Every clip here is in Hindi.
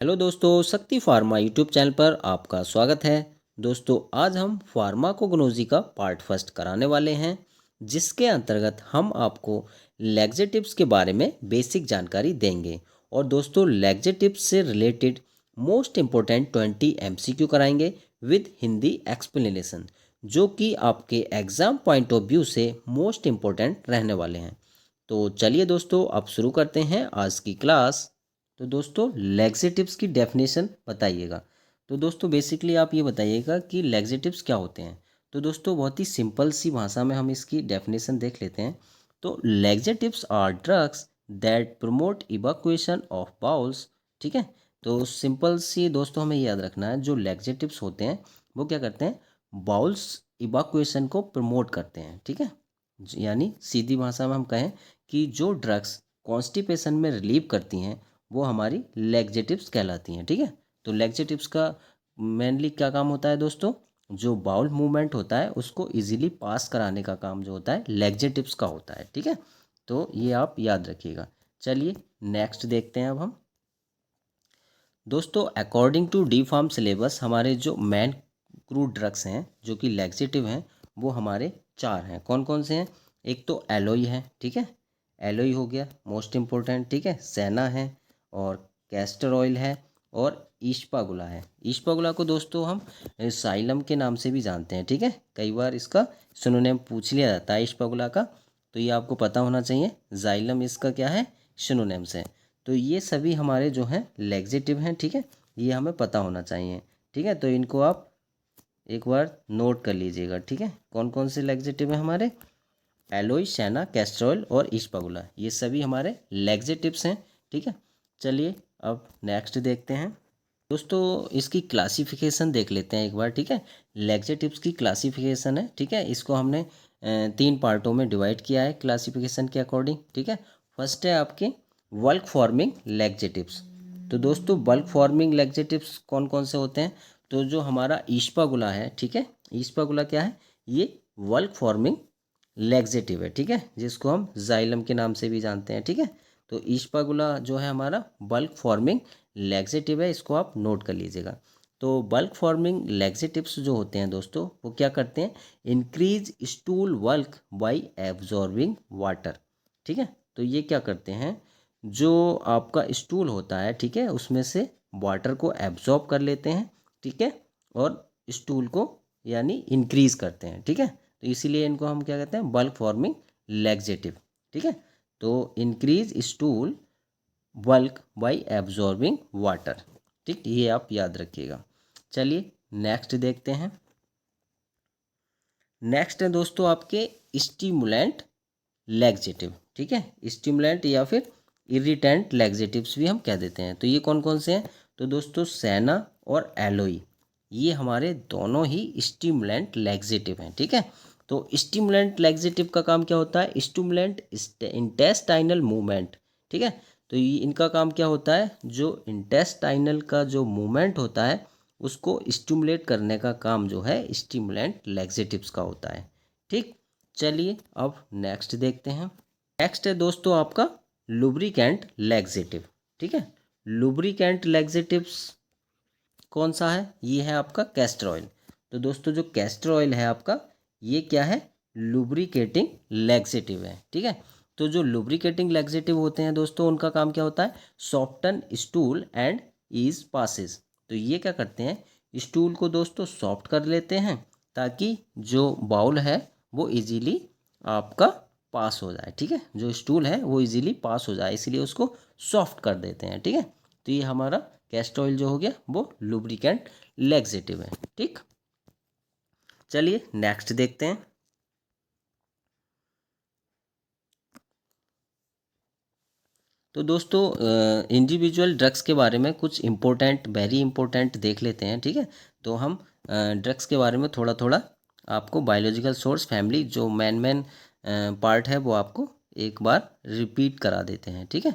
हेलो दोस्तों, शक्ति फार्मा यूट्यूब चैनल पर आपका स्वागत है। दोस्तों, आज हम फार्माकोग्नोसी का पार्ट फर्स्ट कराने वाले हैं, जिसके अंतर्गत हम आपको लैक्सेटिव्स के बारे में बेसिक जानकारी देंगे। और दोस्तों, लैक्सेटिव्स से रिलेटेड मोस्ट इम्पोर्टेंट 20 एमसीक्यू कराएंगे विद हिंदी एक्सप्लेनेशन, जो कि आपके एग्ज़ाम पॉइंट ऑफ व्यू से मोस्ट इम्पोर्टेंट रहने वाले हैं। तो चलिए दोस्तों, अब शुरू करते हैं आज की क्लास। तो दोस्तों, लैक्सेटिव्स की डेफिनेशन बताइएगा। तो दोस्तों, बेसिकली आप ये बताइएगा कि लैक्सेटिव्स क्या होते हैं। तो दोस्तों, बहुत ही सिंपल सी भाषा में हम इसकी डेफिनेशन देख लेते हैं। तो laxatives are drugs that promote evacuation of bowels. ठीक है। तो सिंपल सी दोस्तों हमें याद रखना है, जो लैक्सेटिव्स होते हैं वो क्या करते हैं, बाउल्स इवैक्यूएशन को प्रमोट करते हैं। ठीक है। यानी सीधी भाषा में हम कहें कि जो ड्रग्स कॉन्स्टिपेशन में रिलीव करती हैं वो हमारी लैक्सेटिव्स कहलाती हैं। ठीक है। तो लैक्सेटिव्स का मेनली क्या काम होता है दोस्तों, जो बाउल मूवमेंट होता है उसको इजीली पास कराने का काम जो होता है लैक्सेटिव्स का होता है। ठीक है। तो ये आप याद रखिएगा। चलिए नेक्स्ट देखते हैं अब हम। दोस्तों, according to D Pharm syllabus हमारे जो मेन क्रूड ड्रग्स हैं जो कि लैक्सेटिव हैं वो हमारे चार हैं। कौन कौन से हैं? एक तो एलोई है। ठीक है। एलोई हो गया मोस्ट इम्पोर्टेंट। ठीक है। सेना है और कैस्टर ऑयल है और ईस्पागुला है। ईस्पागुला को दोस्तों हम साइलम के नाम से भी जानते हैं। ठीक है। कई बार इसका सिनोनिम पूछ लिया जाता है ईस्पागुला का, तो ये आपको पता होना चाहिए। जाइलम इसका क्या है, सिनोनिम्स है। तो ये सभी हमारे जो हैं लैक्सेटिव हैं। ठीक है। ये हमें पता होना चाहिए। ठीक है। तो इनको आप एक बार नोट कर लीजिएगा। ठीक है। कौन कौन से लैक्सेटिव हैं हमारे? एलोई, सेना, कैस्ट्रोल और ईस्पागुला, ये सभी हमारे लैक्सेटिव्स हैं। ठीक है। चलिए अब नेक्स्ट देखते हैं। दोस्तों, इसकी क्लासिफिकेशन देख लेते हैं एक बार। ठीक है। लैक्सेटिव्स की क्लासिफिकेशन है। ठीक है। इसको हमने तीन पार्टों में डिवाइड किया है क्लासिफिकेशन के अकॉर्डिंग। ठीक है। फर्स्ट है आपके बल्क फॉर्मिंग लैक्सेटिव्स। तो दोस्तों, बल्क फॉर्मिंग लैक्सेटिव्स कौन कौन से होते हैं? तो जो हमारा ईस्पागुला है, ठीक है, ईस्पागुला क्या है, ये बल्क फॉर्मिंग लैक्सेटिव है। ठीक है। जिसको हम जाइलम के नाम से भी जानते हैं। ठीक है। तो ईस्पागुला जो है हमारा बल्क फॉर्मिंग लैक्सेटिव है, इसको आप नोट कर लीजिएगा। तो बल्क फॉर्मिंग लैक्सेटिव्स जो होते हैं दोस्तों, वो क्या करते हैं, increase stool bulk bye absorbing water. ठीक है। तो ये क्या करते हैं, जो आपका स्टूल होता है, ठीक है, उसमें से वाटर को एब्जॉर्ब कर लेते हैं। ठीक है। और स्टूल को यानी इंक्रीज करते हैं। ठीक है। तो इसीलिए इनको हम क्या कहते हैं, बल्क फॉर्मिंग लैक्सेटिव। ठीक है। तो increase stool bulk bye absorbing water. ठीक, ये आप याद रखिएगा। चलिए नेक्स्ट देखते हैं। नेक्स्ट है दोस्तों आपके स्टिमुलेंट लैक्सेटिव। ठीक है। स्टिमुलेंट या फिर इरिटेंट लैक्सेटिव्स भी हम कह देते हैं। तो ये कौन कौन से हैं? तो दोस्तों, सेना और एलोई, ये हमारे दोनों ही स्टिमुलेंट लैक्सेटिव हैं। ठीक है। तो स्टिमुलेंट लैक्सेटिव का काम क्या होता है, स्टिमुलेंट इंटेस्टाइनल मूवमेंट। ठीक है। तो ये इनका काम क्या होता है, जो इंटेस्टाइनल का जो मूवमेंट होता है उसको स्टिमुलेट करने का काम जो है स्टिमुलेंट लैक्सेटिव्स का होता है। ठीक। चलिए अब नेक्स्ट देखते हैं। नेक्स्ट है दोस्तों आपका लुब्रिकेंट लैक्सेटिव। ठीक है। लुब्रिकेंट लैक्सेटिव्स कौन सा है? ये है आपका कैस्टर ऑयल। तो दोस्तों, जो कैस्टर ऑयल है आपका, ये क्या है, लुब्रिकेटिंग लैक्सेटिव है। ठीक है। तो जो लुब्रिकेटिंग लैक्सेटिव होते हैं दोस्तों, उनका काम क्या होता है, soften stool and ease passes. तो ये क्या करते हैं, स्टूल को दोस्तों सॉफ्ट कर लेते हैं ताकि जो बाउल है वो इजीली आपका पास हो जाए। ठीक है। जो स्टूल है वो इजीली पास हो जाए, इसलिए उसको सॉफ्ट कर देते हैं। ठीक है। तो ये हमारा कैस्टर ऑयल जो हो गया वो लुब्रिकेंट लैक्सेटिव है। ठीक। चलिए नेक्स्ट देखते हैं। तो दोस्तों, इंडिविजुअल ड्रग्स के बारे में कुछ इम्पोर्टेंट, वेरी इंपॉर्टेंट देख लेते हैं। ठीक है। तो हम ड्रग्स के बारे में थोड़ा थोड़ा आपको बायोलॉजिकल सोर्स, फैमिली, जो मेन पार्ट है वो आपको एक बार रिपीट करा देते हैं। ठीक है।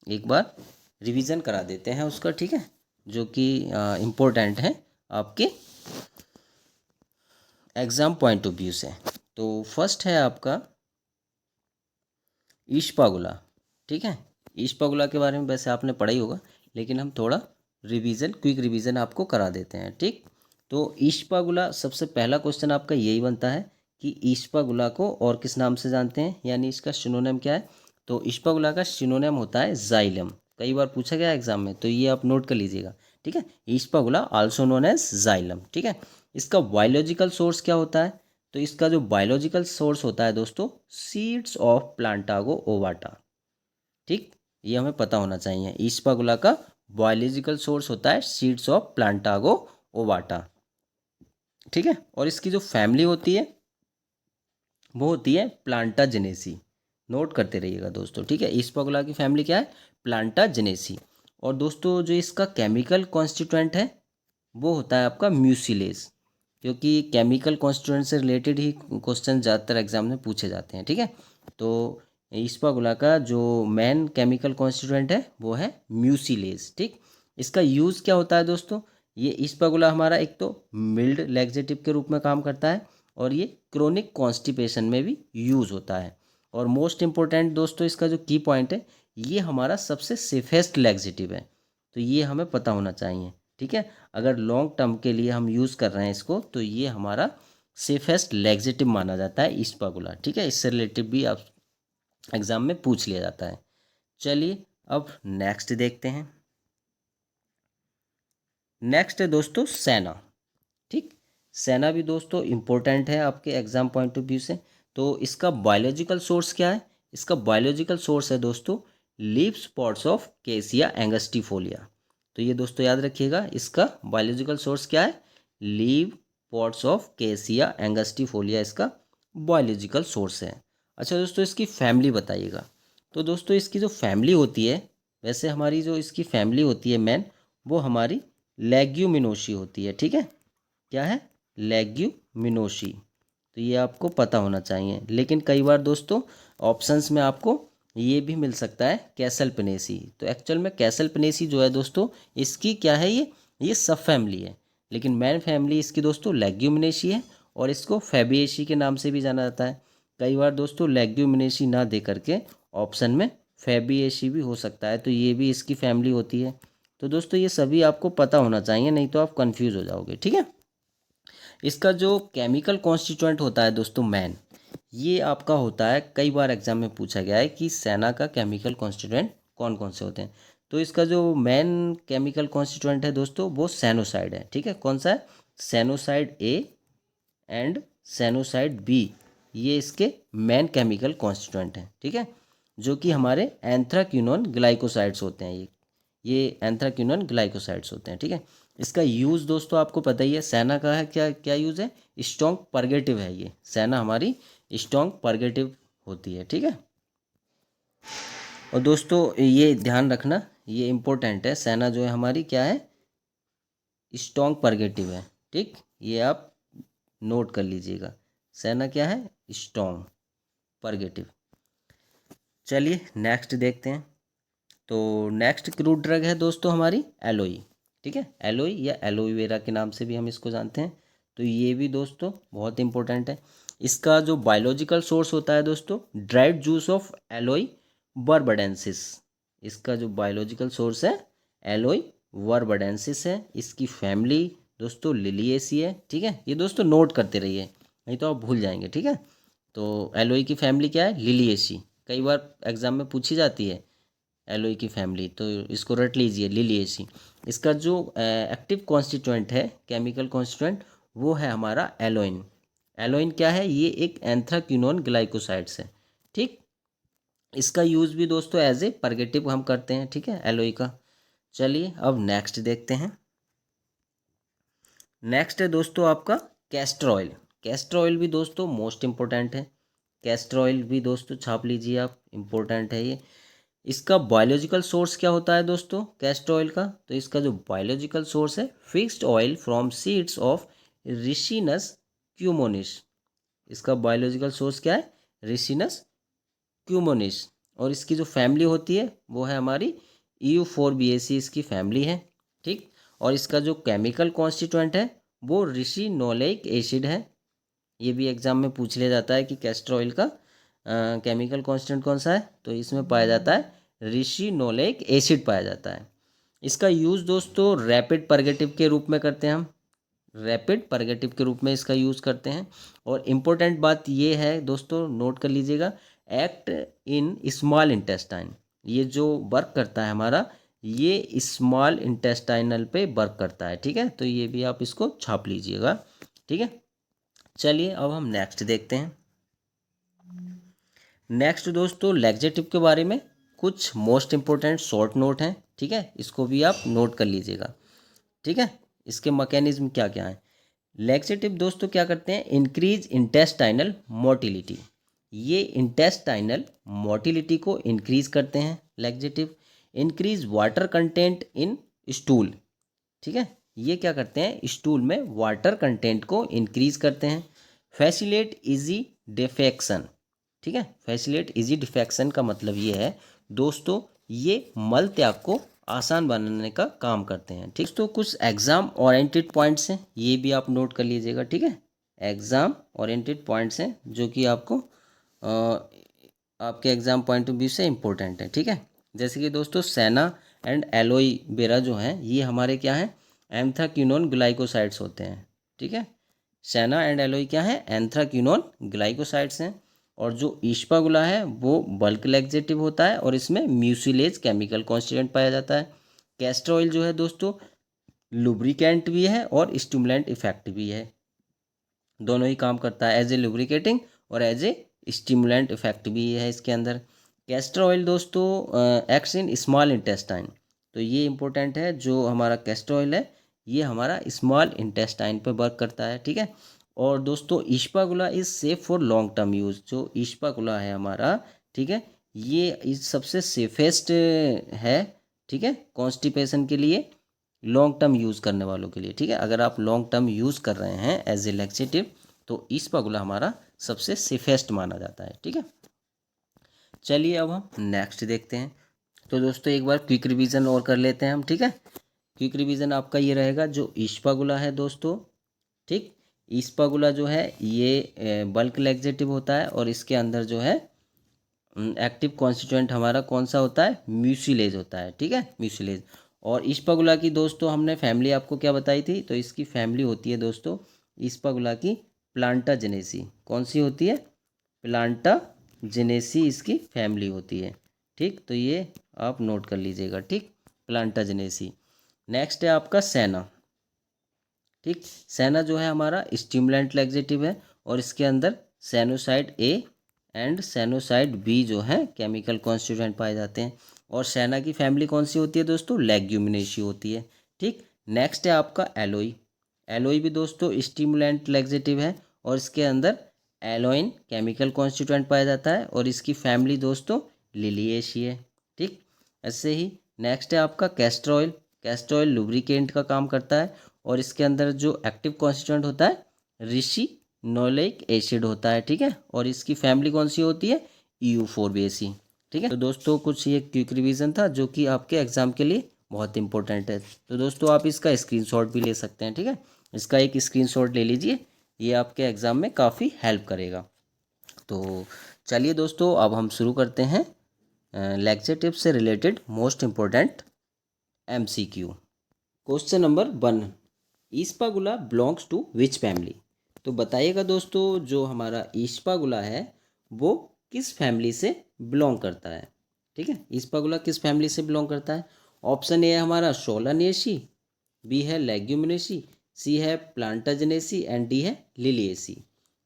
एक बार रिवीजन करा देते हैं उसका। ठीक है। जो कि इम्पोर्टेंट है आपके एग्ज़ाम पॉइंट ऑफ व्यू से। तो फर्स्ट है आपका ईशपागुला। ठीक है। ईशपागुला के बारे में वैसे आपने पढ़ा ही होगा, लेकिन हम थोड़ा रिवीजन, क्विक रिवीजन आपको करा देते हैं। ठीक, तो ईस्पागुला, सबसे पहला क्वेश्चन आपका यही बनता है कि ईस्पागुला को और किस नाम से जानते हैं, यानी इसका सिनोनिम क्या है। तो ईस्पागुला का सिनोनिम होता है जाइलम। कई बार पूछा गया एग्जाम में, तो ये आप नोट कर लीजिएगा। ठीक है, ईस्पागुला आल्सो नोन एज जाइलम। ठीक है, इसका बायोलॉजिकल सोर्स क्या होता है। तो इसका जो बायोलॉजिकल सोर्स होता है दोस्तों, सीड्स ऑफ प्लांटागो ओवाटा। ठीक, ये हमें पता होना चाहिए। ईस्पागुला का बायोलॉजिकल सोर्स होता है सीड्स ऑफ प्लांटागो ओवाटा। ठीक है, और इसकी जो फैमिली होती है वो होती है प्लांटाजेनेसी। नोट करते रहिएगा दोस्तों। ठीक है, ईस्पागुला की फैमिली क्या है, प्लांटाजेनेसी। और दोस्तों जो इसका केमिकल कॉन्स्टिट्यूएंट है वो होता है आपका म्यूसिलेज, क्योंकि केमिकल कॉन्स्टिट्यूएंट से रिलेटेड ही क्वेश्चन ज़्यादातर एग्जाम में पूछे जाते हैं। ठीक है, तो ईस्पागुला का जो मेन केमिकल कॉन्स्टिट्यूएंट है वो है म्यूसिलेज। ठीक, इसका यूज़ क्या होता है दोस्तों, ये ईस्पागुला हमारा एक तो मिल्ड लैक्सेटिव के रूप में काम करता है, और ये क्रोनिक कॉन्स्टिपेशन में भी यूज़ होता है। और मोस्ट इम्पोर्टेंट दोस्तों इसका जो की पॉइंट है, ये हमारा सबसे सेफेस्ट लैक्सेटिव है, तो ये हमें पता होना चाहिए। ठीक है, अगर लॉन्ग टर्म के लिए हम यूज़ कर रहे हैं इसको, तो ये हमारा सेफेस्ट लैक्सेटिव माना जाता है ईस्पागुला। ठीक है, इससे रिलेटेड भी आप एग्जाम में पूछ लिया जाता है। चलिए अब नेक्स्ट देखते हैं। नेक्स्ट है दोस्तों सेना। ठीक, सेना भी दोस्तों इम्पोर्टेंट है आपके एग्जाम पॉइंट ऑफ व्यू से। तो इसका बायोलॉजिकल सोर्स क्या है, इसका बायोलॉजिकल सोर्स है दोस्तों लीफ स्पॉट्स ऑफ केसिया एंगस्टिफोलिया। तो ये दोस्तों याद रखिएगा, इसका बायोलॉजिकल सोर्स क्या है, लीव स्पॉट्स ऑफ केसिया एंगस्टिफोलिया इसका बायोलॉजिकल सोर्स है। अच्छा दोस्तों, इसकी फैमिली बताइएगा। तो दोस्तों इसकी जो फैमिली होती है, वैसे हमारी जो इसकी फैमिली होती है मेन, वो हमारी लेग्यूमिनोसी होती है। ठीक है, क्या है, लेग्यूमिनोसी। तो ये आपको पता होना चाहिए। लेकिन कई बार दोस्तों ऑप्शंस में आपको ये भी मिल सकता है कैसलपिनेसी। तो एक्चुअल में कैसलपिनेसी जो है दोस्तों, इसकी क्या है, ये सब फैमिली है, लेकिन मेन फैमिली इसकी दोस्तों लेग्यूमिनेसी है, और इसको फैबिएसी के नाम से भी जाना जाता है। कई बार दोस्तों लेग्यूमिनेसी ना दे करके ऑप्शन में फैबिएसी भी हो सकता है, तो ये भी इसकी फैमिली होती है। तो दोस्तों ये सभी आपको पता होना चाहिए, नहीं तो आप कंफ्यूज हो जाओगे। ठीक है, इसका जो केमिकल कॉन्स्टिट्यूएंट होता है दोस्तों मैन, ये आपका होता है, कई बार एग्जाम में पूछा गया है कि सेना का केमिकल कॉन्स्टिट्यूएंट कौन कौन से होते हैं। तो इसका जो मैन केमिकल कॉन्स्टिट्यूएंट है दोस्तों, वो सैनोसाइड है। ठीक है, कौन सा है, सैनोसाइड ए एंड सैनोसाइड बी, ये इसके मेन केमिकल कॉन्स्टिट्यूएंट हैं। ठीक है, जो कि हमारे एंथ्राक्विनोन ग्लाइकोसाइड्स होते हैं। ये एंथ्राक्विनोन ग्लाइकोसाइड्स होते हैं। ठीक है, इसका यूज़ दोस्तों आपको पता ही है, सेना का है क्या क्या यूज़ है, स्ट्रॉन्ग परगेटिव है। ये सेना हमारी स्ट्रॉन्ग परगेटिव होती है। ठीक है, और दोस्तों ये ध्यान रखना, ये इम्पोर्टेंट है, सेना जो है हमारी क्या है, स्ट्रॉन्ग परगेटिव है। ठीक, ये आप नोट कर लीजिएगा, सेना क्या है, स्ट्रॉन्ग परगेटिव। चलिए नेक्स्ट देखते हैं। तो नेक्स्ट क्रूड ड्रग है दोस्तों हमारी एलोई। ठीक है, एलोई या एलोवेरा के नाम से भी हम इसको जानते हैं। तो ये भी दोस्तों बहुत इंपॉर्टेंट है। इसका जो बायोलॉजिकल सोर्स होता है दोस्तों, ड्राइड जूस ऑफ एलोई बर्बडेंसिस। इसका जो बायोलॉजिकल सोर्स है एलोई वर्बडेंसिस है। इसकी फैमिली दोस्तों लिलिएसी है। ठीक है, ये दोस्तों नोट करते रहिए, नहीं तो आप भूल जाएंगे। ठीक है, तो एलोई की फैमिली क्या है, लिलिएसी। कई बार एग्जाम में पूछी जाती है एलोई की फैमिली, तो इसको रट लीजिए, लिलिएसी। इसका जो एक्टिव कॉन्स्टिट्यूएंट है, केमिकल कॉन्स्टिट्यूएंट, वो है हमारा एलोइन। एलोइन क्या है, ये एक एंथ्राक्विनोन ग्लाइकोसाइड्स है। ठीक, इसका यूज़ भी दोस्तों एज ए परगेटिव हम करते हैं। ठीक है, एलोई का। चलिए अब नेक्स्ट देखते हैं। नेक्स्ट है दोस्तों आपका कैस्टर ऑयल। कैस्टर ऑयल भी दोस्तों मोस्ट इम्पोर्टेंट है। कैस्टर ऑयल भी दोस्तों छाप लीजिए आप, इम्पोर्टेंट है ये। इसका बायोलॉजिकल सोर्स क्या होता है दोस्तों कैस्टर ऑयल का, तो इसका जो बायोलॉजिकल सोर्स है fixed oil from seeds of ricinus communis. इसका बायोलॉजिकल सोर्स क्या है, रिसिनस क्यूमोनिस। और इसकी जो फैमिली होती है वो है हमारी EU4BAC, इसकी फैमिली है। ठीक, और इसका जो केमिकल कॉन्स्टिट्यूएंट है वो रिसिनोलेक एसिड है। ये भी एग्जाम में पूछ लिया जाता है कि कैस्टर ऑयल का केमिकल कांस्टेंट कौन सा है, तो इसमें पाया जाता है रिसिनोलेक एसिड पाया जाता है। इसका यूज़ दोस्तों रैपिड परगेटिव के रूप में करते हैं हम, रैपिड परगेटिव के रूप में इसका यूज़ करते हैं। और इम्पोर्टेंट बात ये है दोस्तों, नोट कर लीजिएगा, एक्ट इन स्मॉल इंटेस्टाइन, ये जो वर्क करता है हमारा, ये स्मॉल इंटेस्टाइनल पे वर्क करता है। ठीक है, तो ये भी आप इसको छाप लीजिएगा। ठीक है, चलिए अब हम नेक्स्ट देखते हैं। नेक्स्ट दोस्तों लैक्सेटिव के बारे में कुछ मोस्ट इंपॉर्टेंट शॉर्ट नोट हैं। ठीक है, इसको भी आप नोट कर लीजिएगा। ठीक है, इसके मैकेनिज्म क्या क्या है। लैक्सेटिव दोस्तों क्या करते हैं, इंक्रीज इंटेस्टाइनल मोटिलिटी, ये इंटेस्टाइनल मोटिलिटी को इंक्रीज करते हैं laxative. Increase water content in stool, ठीक है, ये क्या करते हैं, स्टूल में वाटर कंटेंट को इंक्रीज करते हैं। फैसिलेट इजी डिफेक्शन, ठीक है, फैसिलेट इजी डिफेक्शन का मतलब ये है दोस्तों, ये मल त्याग को आसान बनाने का काम करते हैं। ठीक, तो कुछ एग्जाम ओरिएंटेड पॉइंट्स हैं, ये भी आप नोट कर लीजिएगा। ठीक है, एग्जाम ओरिएंटेड पॉइंट्स हैं जो कि आपको आपके एग्जाम पॉइंट ऑफ व्यू से इम्पोर्टेंट है। ठीक है, जैसे कि दोस्तों सेना एंड एलोई बेरा जो हैं, ये हमारे क्या हैं, एंथ्राक्विनोन ग्लाइकोसाइड्स होते हैं। ठीक है, सेना एंड एलोई क्या है, एंथ्राक्विनोन ग्लाइकोसाइड्स हैं। और जो ईस्पागुला है वो बल्क लैक्सेटिव होता है और इसमें म्यूसिलेज केमिकल कॉन्स्टिट्यूएंट पाया जाता है। कैस्टर ऑयल जो है दोस्तों लुब्रिकेंट भी है और स्टिमुलेंट इफेक्ट भी है, दोनों ही काम करता है, एज ए लुब्रिकेटिंग और एज ए स्टिमुलेंट इफेक्ट भी है इसके अंदर। कैस्टर ऑयल दोस्तों एक्ट्स इन स्मॉल इंटेस्टाइन, तो ये इंपॉर्टेंट है, जो हमारा कैस्टर ऑयल है ये हमारा स्मॉल इंटेस्टाइन पर वर्क करता है। ठीक है, और दोस्तों ispaghula is safe for long term use, जो इस्पागुला है हमारा, ठीक है, ये इस सबसे सेफेस्ट है। ठीक है, कॉन्स्टिपेशन के लिए, लॉन्ग टर्म यूज़ करने वालों के लिए। ठीक है, अगर आप लॉन्ग टर्म यूज़ कर रहे हैं एज ए लैक्सेटिव तो इस्पागुला हमारा सबसे सेफेस्ट माना जाता है। ठीक है, चलिए अब हम नेक्स्ट देखते हैं। तो दोस्तों एक बार क्विक रिवीजन और कर लेते हैं हम। ठीक है, क्विक रिवीजन आपका ये रहेगा, जो इस्पागुला है दोस्तों, ठीक, इस्पागुला जो है ये बल्क लैक्सेटिव होता है और इसके अंदर जो है एक्टिव कॉन्स्टिट्यूएंट हमारा कौन सा होता है, म्यूसिलेज होता है। ठीक है, म्यूसिलेज। और इस्पागुला की दोस्तों हमने फैमिली आपको क्या बताई थी, तो इसकी फैमिली होती है दोस्तों इस्पागुला की प्लांटाजेनेसी, कौन सी होती है, प्लांटाजेनेसी इसकी फैमिली होती है। ठीक, तो ये आप नोट कर लीजिएगा। ठीक, प्लांटाजेनेसी। नेक्स्ट है आपका सेना। ठीक, सेना जो है हमारा स्टिमुलेंट लैक्सेटिव है और इसके अंदर सेनोसाइड ए एंड सेनोसाइड बी जो है केमिकल कॉन्स्टिट्यूएंट पाए जाते हैं। और सेना की फैमिली कौन सी होती है दोस्तों, लेग्यूमिनेसी होती है। ठीक, नेक्स्ट है आपका एलोई। एलोई भी दोस्तों स्टिमुलेंट लैक्सेटिव है और इसके अंदर एलोइन केमिकल कॉन्स्टिट्यूएंट पाया जाता है और इसकी फैमिली दोस्तों लिलिएसी है। ठीक, ऐसे ही नेक्स्ट है आपका castor oil. Castor oil lubricant का काम करता है और इसके अंदर जो एक्टिव कॉन्स्टिट्यूएंट होता है रिसिनोलेइक एसिड होता है। ठीक है, और इसकी फैमिली कौन सी होती है, यूफोर्बिएसी। ठीक है, तो दोस्तों कुछ ये क्विक रिवीजन था जो कि आपके एग्जाम के लिए बहुत इंपॉर्टेंट है। तो दोस्तों आप इसका स्क्रीनशॉट भी ले सकते हैं। ठीक है, इसका एक स्क्रीनशॉट ले लीजिए, ये आपके एग्ज़ाम में काफ़ी हेल्प करेगा। तो चलिए दोस्तों अब हम शुरू करते हैं लैक्सेटिव से related most important MCQ। Question number 1, ispaghula belongs to which family. तो बताइएगा दोस्तों, जो हमारा इस्पागुला है वो किस फैमिली से बिलोंग करता है। ठीक है, इस्पागुला किस फैमिली से बिलोंग करता है। ऑप्शन ए है हमारा सोलानेसी, बी है लेग्यूमिनेसी, सी है प्लांटाजेनेसी एंड डी है लिलिएसी।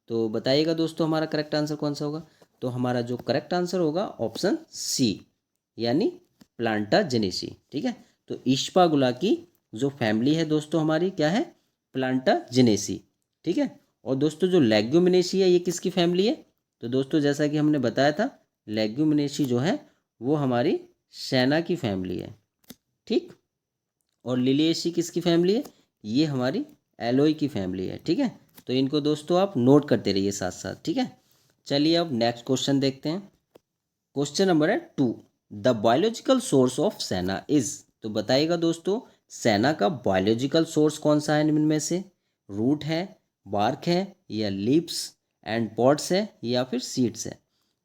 तो बताइएगा दोस्तों हमारा करेक्ट आंसर कौन सा होगा। तो हमारा जो करेक्ट आंसर होगा ऑप्शन सी, यानी प्लांटाजेनेसी। ठीक है, तो इस्पागुला की जो फैमिली है दोस्तों हमारी क्या है, प्लांटाजेनेसी। ठीक है, और दोस्तों जो लेग्यूमिनेसी है ये किसकी फैमिली है, तो दोस्तों जैसा कि हमने बताया था लेग्यूमिनेसी जो है वो हमारी सेना की फैमिली है। ठीक, और लिलिएसी किसकी फैमिली है, ये हमारी एलोई की फैमिली है। ठीक है, तो इनको दोस्तों आप नोट करते रहिए साथ साथ। ठीक है, चलिए अब नेक्स्ट क्वेश्चन देखते हैं। क्वेश्चन नंबर है 2, द बायोलॉजिकल सोर्स ऑफ सेना इज। तो बताइएगा दोस्तों सेना का बायोलॉजिकल सोर्स कौन सा है इनमें से, रूट है, बार्क है, या लीव्स एंड पॉड्स है, या फिर सीड्स है।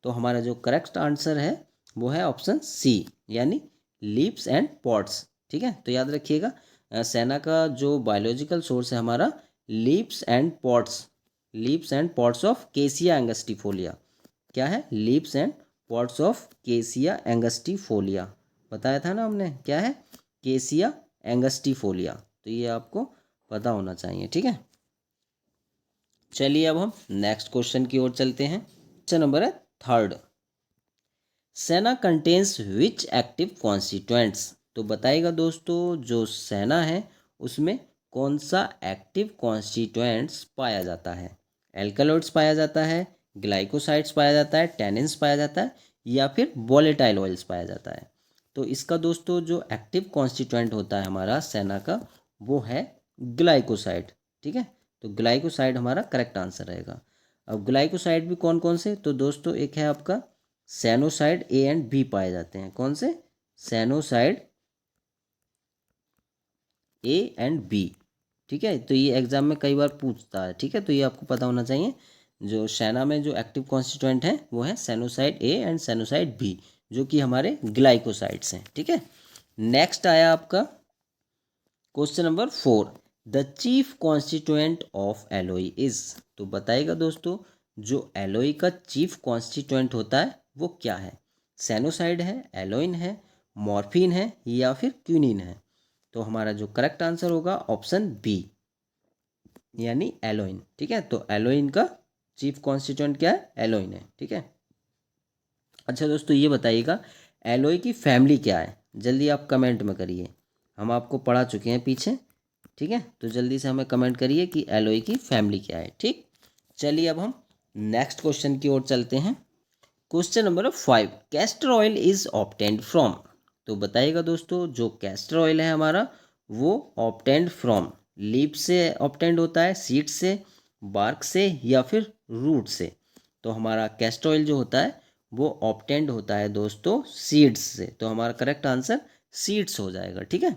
तो हमारा जो करेक्ट आंसर है वो है ऑप्शन सी, यानी लीव्स एंड पॉड्स। ठीक है, तो याद रखिएगा सेना का जो बायोलॉजिकल सोर्स है हमारा लीव्स एंड पॉट्स ऑफ केसिया एंगस्टिफोलिया। क्या है? लीव्स एंड पॉट्स ऑफ केसिया एंगस्टिफोलिया, बताया था ना हमने, क्या है? केसिया एंगस्टिफोलिया। तो ये आपको पता होना चाहिए, ठीक है। चलिए अब हम नेक्स्ट क्वेश्चन की ओर चलते हैं। क्वेश्चन नंबर है थर्ड, सेना कंटेन्स विच एक्टिव कॉन्स्टिट्यूएंट्स। तो बताइएगा दोस्तों, जो सेना है उसमें कौन सा एक्टिव कॉन्स्टिट्यूएंट्स पाया जाता है? एल्कलॉइड्स पाया जाता है, ग्लाइकोसाइड्स पाया जाता है, टैनिन्स पाया जाता है, या फिर वोलेटाइल ऑयल्स पाया जाता है? तो इसका दोस्तों जो एक्टिव कॉन्स्टिट्यूएंट होता है हमारा सेना का, वो है ग्लाइकोसाइड, ठीक है। तो ग्लाइकोसाइड हमारा करेक्ट आंसर रहेगा। अब ग्लाइकोसाइड भी कौन कौन से? तो दोस्तों एक है आपका सैनोसाइड, ए एंड बी पाए जाते हैं। कौन से? सैनोसाइड ए एंड बी, ठीक है। तो ये एग्जाम में कई बार पूछता है, ठीक है, तो ये आपको पता होना चाहिए। जो सेना में जो एक्टिव कॉन्स्टिट्यूएंट है वो है सैनोसाइड ए एंड सैनोसाइड बी, जो कि हमारे ग्लाइकोसाइड्स हैं, ठीक है। नेक्स्ट आया आपका question number 4, the chief constituent of alloy is. तो बताइएगा दोस्तों, जो एलोई का चीफ कॉन्स्टिट्यूएंट होता है वो क्या है? सैनोसाइड है, एलोइन है, मॉर्फिन है, या फिर क्यूनिन है? तो हमारा जो करेक्ट आंसर होगा ऑप्शन बी, यानी एलोइन, ठीक है। तो एलोइन का चीफ कॉन्स्टिट्यूएंट क्या है? एलोइन है, ठीक है। अच्छा दोस्तों, ये बताइएगा एलोई की फैमिली क्या है? जल्दी आप कमेंट में करिए, हम आपको पढ़ा चुके हैं पीछे, ठीक है। तो जल्दी से हमें कमेंट करिए कि एलोई की फैमिली क्या है, ठीक। चलिए अब हम नेक्स्ट क्वेश्चन की ओर चलते हैं। Question number 5, castor oil is obtained from. तो बताइएगा दोस्तों, जो कैस्टर ऑयल है हमारा वो ऑब्टेन्ड फ्रॉम लीफ से ऑब्टेन्ड होता है, सीड से, बार्क से, या फिर रूट से? तो हमारा कैस्टर ऑयल जो होता है वो ऑब्टेन्ड होता है दोस्तों सीड्स से। तो हमारा करेक्ट आंसर सीड्स हो जाएगा, ठीक है।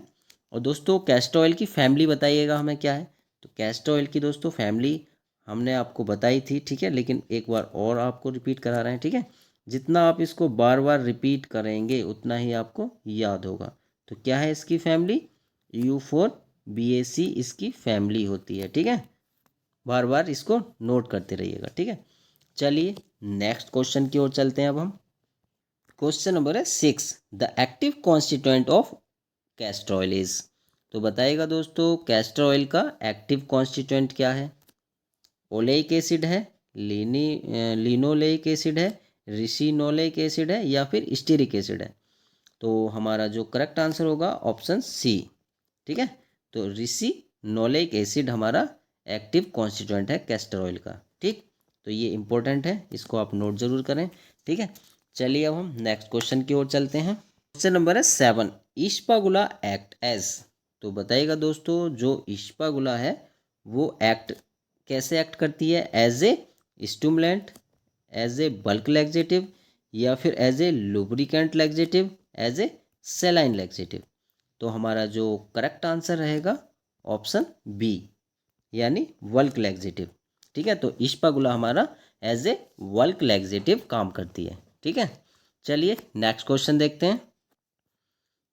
और दोस्तों कैस्टर ऑयल की फैमिली बताइएगा हमें क्या है? तो कैस्टर ऑयल की दोस्तों फैमिली हमने आपको बताई थी, ठीक है, लेकिन एक बार और आपको रिपीट करा रहे हैं, ठीक है। जितना आप इसको बार बार रिपीट करेंगे उतना ही आपको याद होगा। तो क्या है इसकी फैमिली? U4BAC इसकी फैमिली होती है, ठीक है। बार बार इसको नोट करते रहिएगा, ठीक है। चलिए नेक्स्ट क्वेश्चन की ओर चलते हैं अब हम। क्वेश्चन नंबर है 6, the active constituent of castor oil is. तो बताइएगा दोस्तों, कैस्टर ऑयल का एक्टिव कॉन्स्टिट्यूएंट क्या है? ओलेइक एसिड है, लिनोलेइक एसिड है, रिसिनोलेइक एसिड है, या फिर स्टीरिक एसिड है? तो हमारा जो करेक्ट आंसर होगा ऑप्शन सी, ठीक है। तो रिसिनोलेइक एसिड हमारा एक्टिव कॉन्स्टिट्यूएंट है कैस्टर ऑयल का, ठीक। तो ये इंपॉर्टेंट है, इसको आप नोट जरूर करें, ठीक है। चलिए अब हम नेक्स्ट क्वेश्चन की ओर चलते हैं। क्वेश्चन नंबर है 7, इस्पागुला एक्ट एज। तो बताइएगा दोस्तों, जो इस्पागुला है वो कैसे एक्ट करती है? As a stimulant, as a bulk laxative, या फिर as a lubricant laxative, as a saline laxative? तो हमारा जो करेक्ट आंसर रहेगा ऑप्शन बी, यानी वल्क लैक्सेटिव, ठीक है। तो इस्पागुला हमारा एज ए वल्क लैक्सेटिव काम करती है, ठीक है। चलिए नेक्स्ट क्वेश्चन देखते हैं।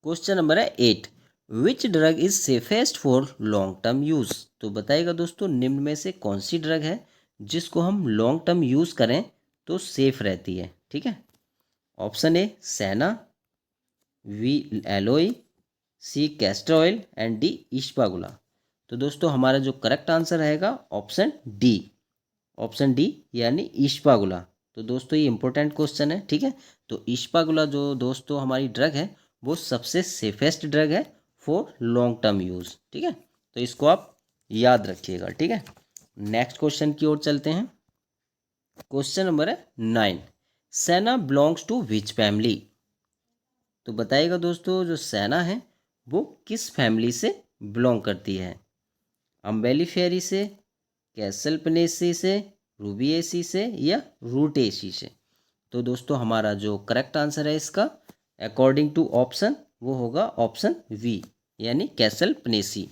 क्वेश्चन नंबर है 8, which drug is safest for long term use. तो बताइएगा दोस्तों, निम्न में से कौन सी ड्रग है जिसको हम लॉन्ग टर्म यूज करें तो सेफ रहती है, ठीक है। Option A senna, B aloe, C castor oil, and D इस्पागुला। तो दोस्तों हमारा जो करेक्ट आंसर रहेगा ऑप्शन डी, ऑप्शन डी यानी इस्पागुला। तो दोस्तों ये इंपॉर्टेंट क्वेश्चन है, ठीक है। तो इस्पागुला जो दोस्तों हमारी ड्रग है वो सबसे सेफेस्ट ड्रग है फॉर लॉन्ग टर्म यूज़, ठीक है। तो इसको आप याद रखिएगा, ठीक है। नेक्स्ट क्वेश्चन की ओर चलते हैं। क्वेश्चन नंबर है 9, सेना बिलोंग्स टू विच फैमिली। तो बताइएगा दोस्तों, जो सेना है वो किस फैमिली से बिलोंग करती है? अम्बेलिफेरी से, कैसलपनेसी से, रूबिएसी से, या रूटेसी से? तो दोस्तों हमारा जो करेक्ट आंसर है इसका अकॉर्डिंग टू ऑप्शन वो होगा ऑप्शन वी, यानी कैसलपनेसी।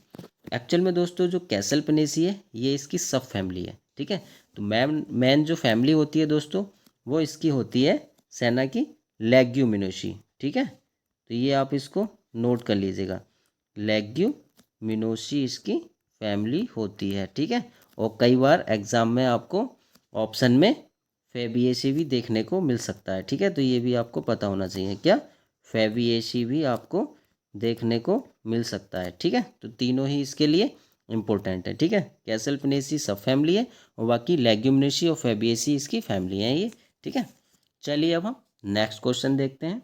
एक्चुअल में दोस्तों जो कैसलपनेसी है ये इसकी सब फैमिली है, ठीक है। तो मेन जो फैमिली होती है दोस्तों वो इसकी होती है सेना की लेग्यूमिनोसी, ठीक है। तो ये आप इसको नोट कर लीजिएगा। लेग्यूमिनोसी इसकी फैमिली होती है, ठीक है। और कई बार एग्जाम में आपको ऑप्शन में फेबिएसी भी देखने को मिल सकता है, ठीक है। तो ये भी आपको पता होना चाहिए, क्या फेबिएसी भी आपको देखने को मिल सकता है, ठीक है। तो तीनों ही इसके लिए इम्पोर्टेंट है, ठीक है। कैसलपिनेसी सब फैमिली है और बाकी लेग्यूमिनेसी और फेबिएसी इसकी फैमिली है ये, ठीक है। चलिए अब हम नेक्स्ट क्वेश्चन देखते हैं।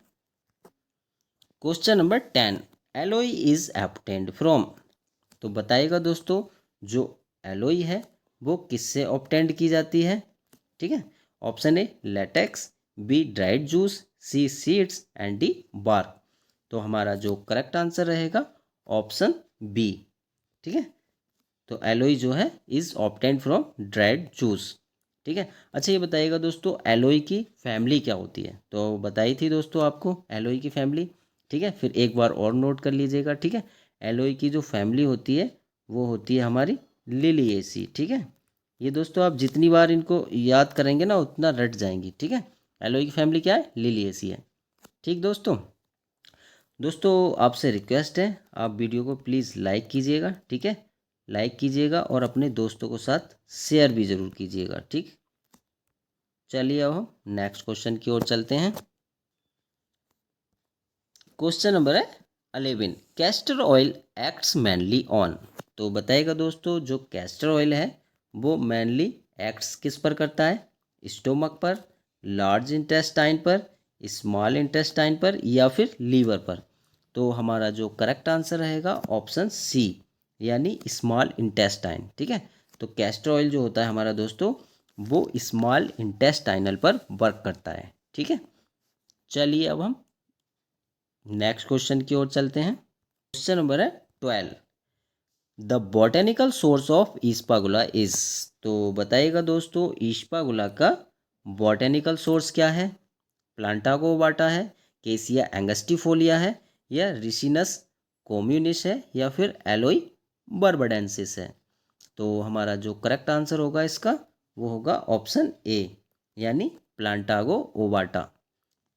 Question number 10, alloy is obtained from. तो बताइएगा दोस्तों, जो एलोई है वो किससे ऑब्टेन्ड की जाती है, ठीक है। Option A latex, B dried juice, C seeds and D bark. तो हमारा जो करेक्ट आंसर रहेगा ऑप्शन बी, ठीक है। तो एलोई जो है is obtained from dried juice, ठीक है। अच्छा ये बताइएगा दोस्तों, एलोई की फैमिली क्या होती है। तो बताई थी दोस्तों आपको एलोई की फैमिली, ठीक है। फिर एक बार और नोट कर लीजिएगा, ठीक है। एलोई की जो फैमिली होती है वो होती है हमारी लिलिएसी, ठीक है। ये दोस्तों आप जितनी बार इनको याद करेंगे ना उतना रट जाएंगी, ठीक है। एलोई की फैमिली क्या है, लिलिएसी है, ठीक दोस्तों। दोस्तों आपसे रिक्वेस्ट है, आप वीडियो को प्लीज़ लाइक कीजिएगा, ठीक है। लाइक कीजिएगा और अपने दोस्तों के साथ शेयर भी ज़रूर कीजिएगा, ठीक। चलिए अब हम नेक्स्ट क्वेश्चन की ओर चलते हैं। क्वेश्चन नंबर है 11, castor oil acts mainly on. तो बताइएगा दोस्तों, जो कैस्टर ऑयल है वो मैनली एक्ट्स किस पर करता है, स्टोमक पर, लार्ज इंटेस्टाइन पर, स्मॉल इंटेस्टाइन पर या फिर लीवर पर। तो हमारा जो करेक्ट आंसर रहेगा ऑप्शन सी, यानी स्मॉल इंटेस्टाइन, ठीक है। तो कैस्टर ऑयल जो होता है हमारा दोस्तों वो स्मॉल इंटेस्टाइनल पर वर्क करता है, ठीक है। चलिए अब हम नेक्स्ट क्वेश्चन की ओर चलते हैं। क्वेश्चन नंबर है 12, the botanical source of ispaghula is. तो बताइएगा दोस्तों, इस्पागुला का बॉटेनिकल सोर्स क्या है। प्लांटागो ओबाटा है, केसिया एंगस्टिफोलिया है या रिसिनस कम्युनिस है या फिर एलोई बर्बडेंसिस है। तो हमारा जो करेक्ट आंसर होगा इसका वो होगा ऑप्शन ए, यानी प्लांटागो ओबाटा।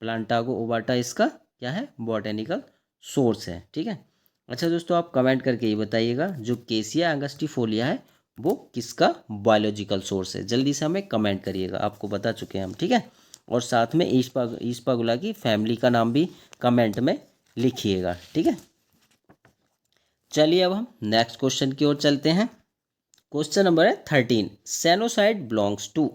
प्लांटागो ओबाटा इसका क्या है, बॉटेनिकल सोर्स है, ठीक है। अच्छा दोस्तों आप कमेंट करके ये बताइएगा, जो केसिया एंगस्टिफोलिया है वो किसका बायोलॉजिकल सोर्स है। जल्दी से हमें कमेंट करिएगा, आपको बता चुके हैं हम, ठीक है। और साथ में ईस्पागुला की फैमिली का नाम भी कमेंट में लिखिएगा, ठीक है। चलिए अब हम नेक्स्ट क्वेश्चन की ओर चलते हैं। क्वेश्चन नंबर है 13, सैनोसाइड बिलोंग्स टू।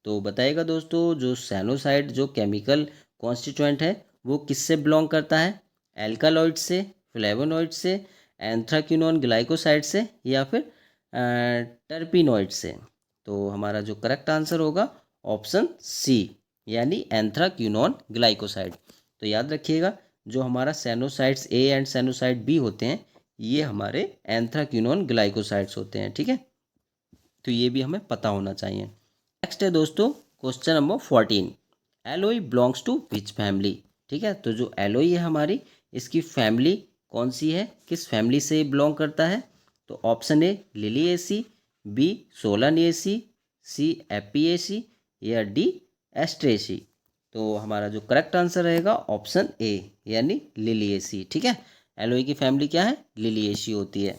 तो बताइएगा दोस्तों, जो सैनोसाइड जो केमिकल कॉन्स्टिट्यूएंट है वो किससे बिलोंग करता है, एल्कालॉइड से, फ्लेवोनॉइड से, एंथ्राक्विनोन ग्लाइकोसाइड से या फिर टर्पिनॉइड से। तो हमारा जो करेक्ट आंसर होगा ऑप्शन सी, यानी एंथ्राक्विनोन ग्लाइकोसाइड। तो याद रखिएगा, जो हमारा सैनोसाइड्स ए एंड सैनोसाइड बी होते हैं ये हमारे एंथ्राक्विनोन ग्लाइकोसाइड्स होते हैं, ठीक है। तो ये भी हमें पता होना चाहिए। नेक्स्ट है दोस्तों question number 14, aloe belongs to which family. ठीक है, तो जो एलोई है हमारी इसकी फैमिली कौन सी है, किस फैमिली से बिलोंग करता है। तो option A Liliaceae, B Solanaceae, C Apiaceae या डी एस्ट्रेसी। तो हमारा जो करेक्ट आंसर रहेगा ऑप्शन ए, यानी लिलिएसी। ठीक है, एलोई की फैमिली क्या है, लिलिएसी होती है।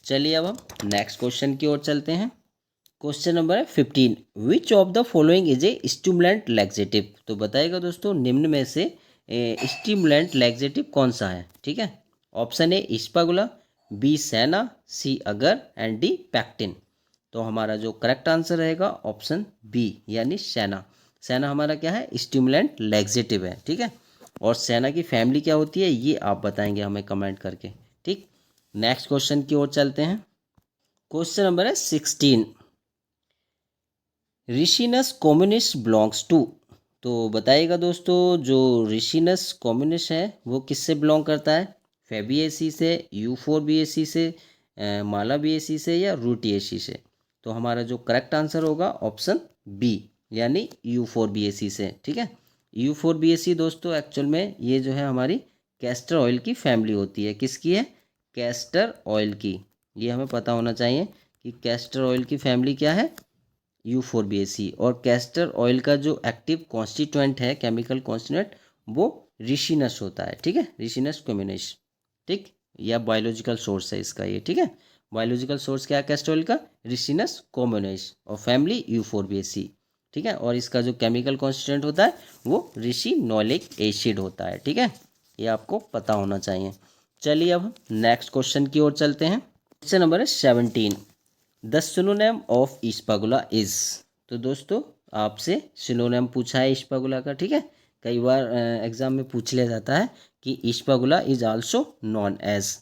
चलिए अब हम नेक्स्ट क्वेश्चन की ओर चलते हैं। क्वेश्चन नंबर है 15, which of the following is a stimulant laxative. तो बताइएगा दोस्तों, निम्न में से स्टिमुलेंट लैक्सेटिव कौन सा है। ठीक है, ऑप्शन ए इस्पागुला, बी सैना, सी अगर एंड डी पैक्टिन। तो हमारा जो करेक्ट आंसर रहेगा ऑप्शन बी, यानी सैना। सैना हमारा क्या है, स्टिमुलेंट लैक्सेटिव है। ठीक है, और सैना की फैमिली क्या होती है ये आप बताएंगे हमें कमेंट करके। ठीक, नेक्स्ट क्वेश्चन की ओर चलते हैं। क्वेश्चन नंबर है 16, रिशिनस कॉम्युनिस्ट बिलोंग्स टू। तो बताइएगा दोस्तों, जो रिशिनस कॉम्युनिस्ट है वो किससे बिलोंग करता है, फेबिएसी से, यूफोरबिएसी से, मालाबिएसी से या रूटिएसी से। तो हमारा जो करेक्ट आंसर होगा ऑप्शन बी, यानी यूफोरबिएसी से। ठीक है, यूफोरबिएसी दोस्तों एक्चुअल में ये जो है हमारी कैस्टर ऑयल की फैमिली होती है। किसकी है, कैस्टर ऑयल की। ये हमें पता होना चाहिए कि कैस्टर ऑयल की फैमिली क्या है, यूफोरबिएसी। और कैस्टर ऑयल का जो एक्टिव कॉन्स्टिट्यूएंट है, केमिकल कॉन्स्टिट्यूएंट, वो रिशिनस होता है। ठीक है, रिशिनस कम्युनिस। ठीक, या बायोलॉजिकल सोर्स है इसका ये, ठीक है। बायोलॉजिकल सोर्स क्या है कैस्टर ऑयल का, रिसिनस कॉम्बोनेस, और फैमिली यूफोरबिएसी, ठीक है। और इसका जो केमिकल कॉन्स्टिट्यूएंट होता है वो रिसिनोलिक एसिड होता है, ठीक है। ये आपको पता होना चाहिए। चलिए अब नेक्स्ट क्वेश्चन की ओर चलते हैं। क्वेश्चन नंबर है 17, the synonym of ispaghula is. तो दोस्तों आपसे सिनोनिम पूछा है इस्पागुला का, ठीक है। कई बार एग्जाम में पूछ लिया जाता है कि ispaghula is also known as.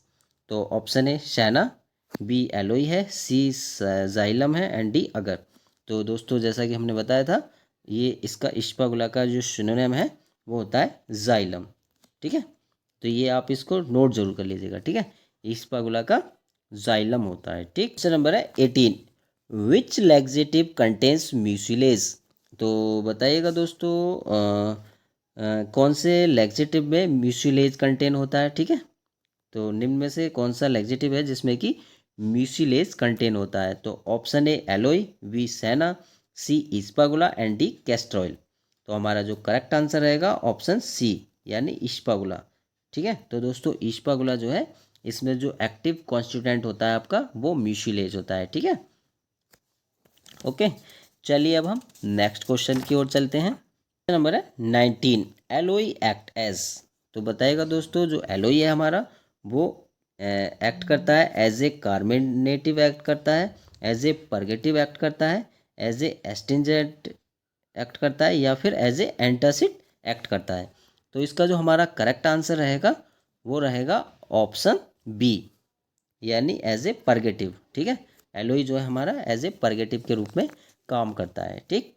तो option A senna, B aloe है, सी जाइलम है, एंड डी अगर। तो दोस्तों जैसा कि हमने बताया था, ये इसका इस्पागुला का जो सिनोनिम है वो होता है जाइलम, ठीक है। तो ये आप इसको नोट जरूर कर लीजिएगा, ठीक है। इस्पागुला का जाइलम होता है, ठीक। क्वेश्चन नंबर है 18, विच लैक्सेटिव कंटेन्स म्यूसिलेज। तो बताइएगा दोस्तों कौन से लैक्सेटिव में म्यूसिलेज कंटेन होता है, ठीक है। तो निम्न में से कौन सा लैक्सेटिव है जिसमें कि म्यूसिलेज कंटेन होता है। तो option A aloe, B senna, C ispaghula, and D castor oil. तो हमारा जो करेक्ट आंसर रहेगा ऑप्शन सी यानी इस्पागुला, ठीक है। तो दोस्तों इस्पागुला जो है इसमें जो एक्टिव कॉन्स्टिट्यूएंट होता है आपका वो म्यूसिलेज होता है, ठीक है। ओके, चलिए अब हम नेक्स्ट क्वेश्चन की ओर चलते हैं। नंबर है 19, एलोई एक्ट एज। तो बताइएगा दोस्तों जो एलोई है हमारा वो एक्ट करता है एज ए कार्बोनेटिव एक्ट करता है, एज ए परगेटिव एक्ट करता है, एज ए एस्टिंजेंट एक्ट करता है, या फिर एज ए एंटासिड एक्ट करता है। तो इसका जो हमारा करेक्ट आंसर रहेगा वो रहेगा ऑप्शन बी यानी एज ए परगेटिव, ठीक है। एलोई जो है हमारा एज ए परगेटिव के रूप में काम करता है, ठीक।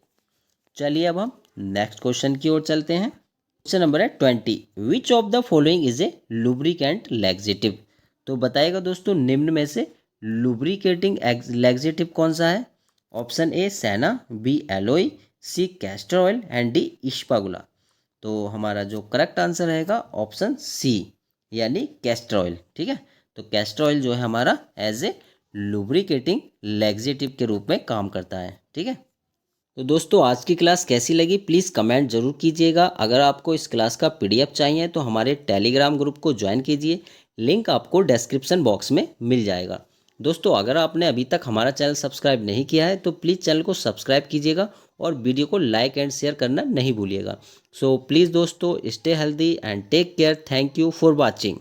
चलिए अब हम नेक्स्ट क्वेश्चन की ओर चलते हैं। क्वेश्चन नंबर है 20, which of the following is a lubricant laxative. तो बताइएगा दोस्तों निम्न में से लुब्रिकेटिंग लैक्सेटिव कौन सा है। Option A senna, B aloe, C castor oil, and D इस्पागुला। तो हमारा जो करेक्ट आंसर रहेगा ऑप्शन सी यानी कैस्टर ऑयल, ठीक है। तो कैस्टर ऑयल जो है हमारा एज ए लुब्रिकेटिंग लैक्सेटिव के रूप में काम करता है, ठीक है। तो दोस्तों आज की क्लास कैसी लगी प्लीज़ कमेंट जरूर कीजिएगा। अगर आपको इस क्लास का पीडीएफ चाहिए तो हमारे टेलीग्राम ग्रुप को ज्वाइन कीजिए, लिंक आपको डिस्क्रिप्शन बॉक्स में मिल जाएगा। दोस्तों अगर आपने अभी तक हमारा चैनल सब्सक्राइब नहीं किया है तो प्लीज़ चैनल को सब्सक्राइब कीजिएगा और वीडियो को लाइक एंड शेयर करना नहीं भूलिएगा। सो प्लीज़ दोस्तों stay healthy and take care. Thank you for watching.